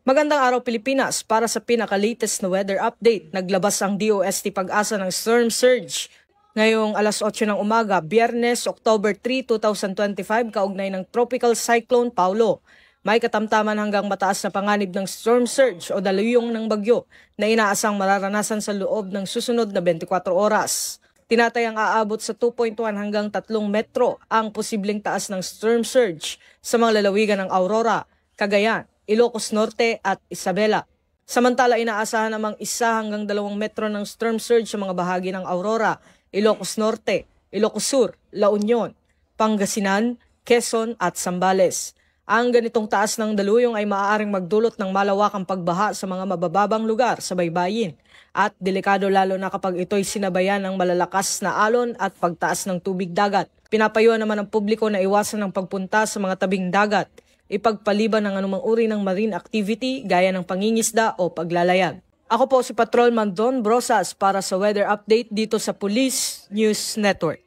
Magandang araw Pilipinas, para sa pinaka-latest na weather update, naglabas ang DOST Pag-asa ng storm surge. Ngayong alas 8 ng umaga, Biyernes, October 3, 2025, kaugnay ng Tropical Cyclone Paulo. May katamtaman hanggang mataas na panganib ng storm surge o daluyong ng bagyo na inaasang mararanasan sa loob ng susunod na 24 oras. Tinatayang aabot sa 2.1 hanggang 3 metro ang posibleng taas ng storm surge sa mga lalawigan ng Aurora, Cagayan, Ilocos Norte at Isabela. Samantala, inaasahan namang 1 hanggang 2 metro ng storm surge sa mga bahagi ng Aurora, Ilocos Norte, Ilocos Sur, La Union, Pangasinan, Quezon at Zambales. Ang ganitong taas ng daluyong ay maaaring magdulot ng malawakang pagbaha sa mga mabababang lugar sa baybayin at delikado lalo na kapag ito'y sinabayan ng malalakas na alon at pagtaas ng tubig dagat. Pinapayuhan naman ng publiko na iwasan ang pagpunta sa mga tabing dagat, ipagpaliban ng anumang uri ng marine activity gaya ng pangingisda o paglalayag. Ako po si Patrolman Don Brosas para sa weather update dito sa Police News Network.